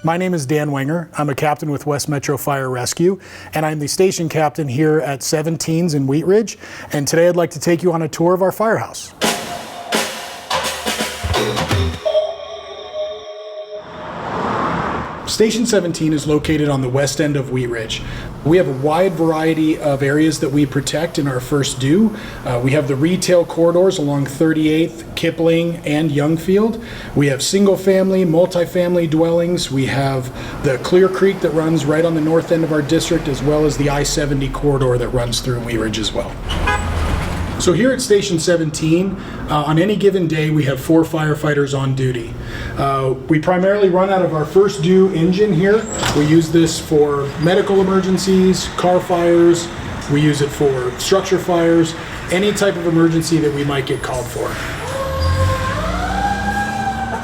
My name is Dan Wenger. I'm a captain with West Metro Fire Rescue, and I'm the station captain here at 17s in Wheat Ridge. And today I'd like to take you on a tour of our firehouse. Station 17 is located on the west end of Wheat Ridge. We have a wide variety of areas that we protect in our first due. We have the retail corridors along 38th, Kipling, and Youngfield. We have single-family, multi-family dwellings. We have the Clear Creek that runs right on the north end of our district, as well as the I-70 corridor that runs through Wheat Ridge as well. So here at Station 17, on any given day, we have 4 firefighters on duty. We primarily run out of our first due engine here. We use this for medical emergencies, car fires. We use it for structure fires, any type of emergency that we might get called for.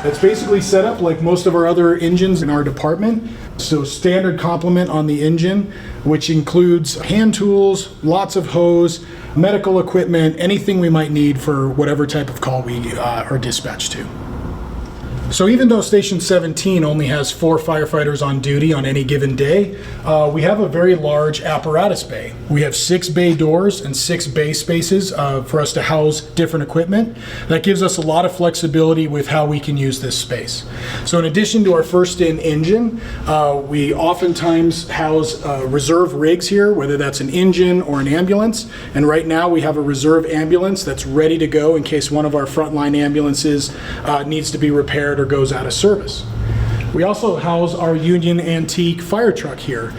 It's basically set up like most of our other engines in our department. So standard complement on the engine, which includes hand tools, lots of hose, medical equipment, anything we might need for whatever type of call we are dispatched to. So even though Station 17 only has 4 firefighters on duty on any given day, we have a very large apparatus bay. We have 6 bay doors and 6 bay spaces for us to house different equipment. That gives us a lot of flexibility with how we can use this space. So in addition to our first in engine, we oftentimes house reserve rigs here, whether that's an engine or an ambulance. And right now we have a reserve ambulance that's ready to go in case one of our frontline ambulances needs to be repaired or goes out of service. We also house our Union Antique fire truck here.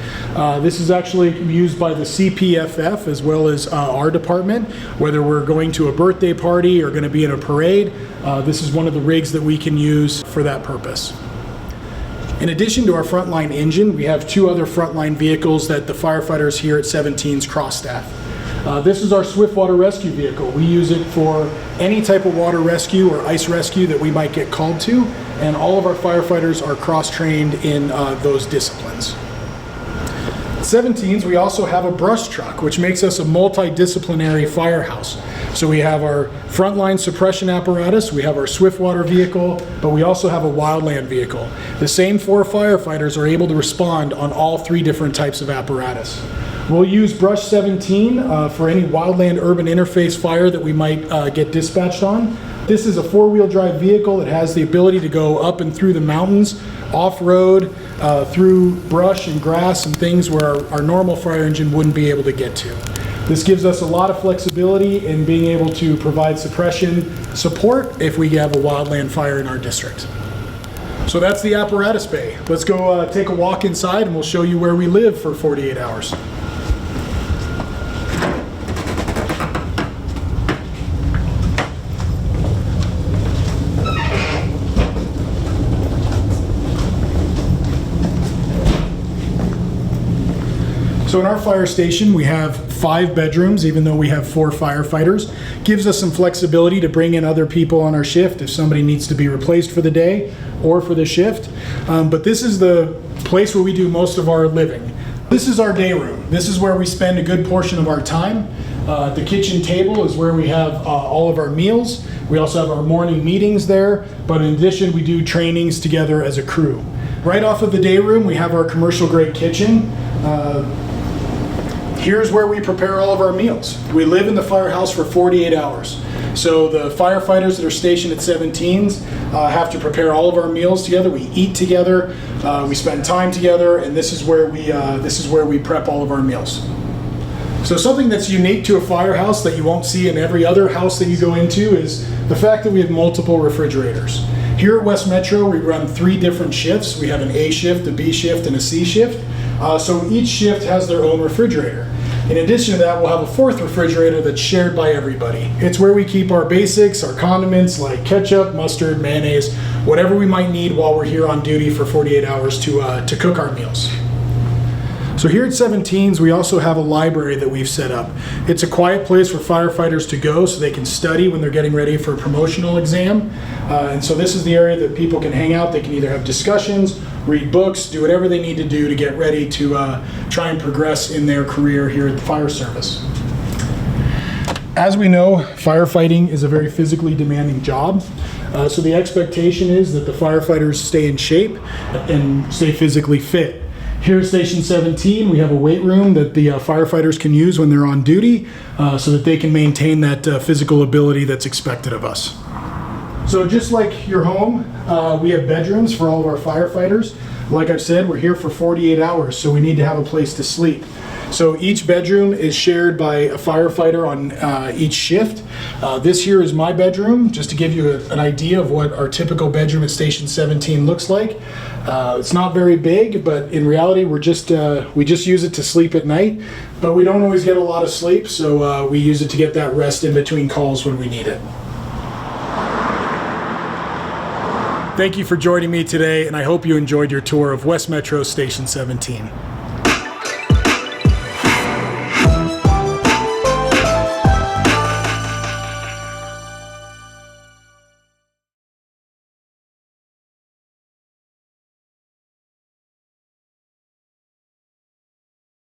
This is actually used by the CPFF as well as our department. Whether we're going to a birthday party or going to be in a parade, this is one of the rigs that we can use for that purpose. In addition to our frontline engine, we have 2 other frontline vehicles that the firefighters here at 17's cross-staff. This is our swift water rescue vehicle. We use it for any type of water rescue or ice rescue that we might get called to, and all of our firefighters are cross-trained in those disciplines. At 17's, we also have a brush truck, which makes us a multidisciplinary firehouse. So we have our frontline suppression apparatus, we have our swift water vehicle, but we also have a wildland vehicle. The same 4 firefighters are able to respond on all 3 different types of apparatus. We'll use Brush 17 for any wildland urban interface fire that we might get dispatched on. This is a 4-wheel drive vehicle that has the ability to go up and through the mountains, off-road, through brush and grass and things where our normal fire engine wouldn't be able to get to. This gives us a lot of flexibility in being able to provide suppression support if we have a wildland fire in our district. So that's the apparatus bay. Let's go take a walk inside and we'll show you where we live for 48 hours. So in our fire station, we have 5 bedrooms, even though we have 4 firefighters. Gives us some flexibility to bring in other people on our shift if somebody needs to be replaced for the day or for the shift. But this is the place where we do most of our living. This is our day room. This is where we spend a good portion of our time. The kitchen table is where we have all of our meals. We also have our morning meetings there, but in addition, we do trainings together as a crew. Right off of the day room, we have our commercial grade kitchen. Here's where we prepare all of our meals. We live in the firehouse for 48 hours. So the firefighters that are stationed at 17's have to prepare all of our meals together. We eat together, we spend time together, and this is where we prep all of our meals. So something that's unique to a firehouse that you won't see in every other house that you go into is the fact that we have multiple refrigerators. Here at West Metro, we run 3 different shifts. We have an A shift, a B shift, and a C shift. So each shift has their own refrigerator. In addition to that, we'll have a 4th refrigerator that's shared by everybody. It's where we keep our basics, our condiments like ketchup, mustard, mayonnaise, whatever we might need while we're here on duty for 48 hours to cook our meals. So here at 17's, we also have a library that we've set up. It's a quiet place for firefighters to go so they can study when they're getting ready for a promotional exam. And so this is the area that people can hang out. They can either have discussions, read books, do whatever they need to do to get ready to try and progress in their career here at the fire service. As we know, firefighting is a very physically demanding job. So the expectation is that the firefighters stay in shape and stay physically fit. Here at Station 17, we have a weight room that the firefighters can use when they're on duty so that they can maintain that physical ability that's expected of us. So just like your home, we have bedrooms for all of our firefighters. Like I've said, we're here for 48 hours, so we need to have a place to sleep. So each bedroom is shared by a firefighter on each shift. This here is my bedroom, just to give you an idea of what our typical bedroom at Station 17 looks like. It's not very big, but in reality, we just use it to sleep at night. But we don't always get a lot of sleep, so we use it to get that rest in between calls when we need it. Thank you for joining me today, and I hope you enjoyed your tour of West Metro Station 17.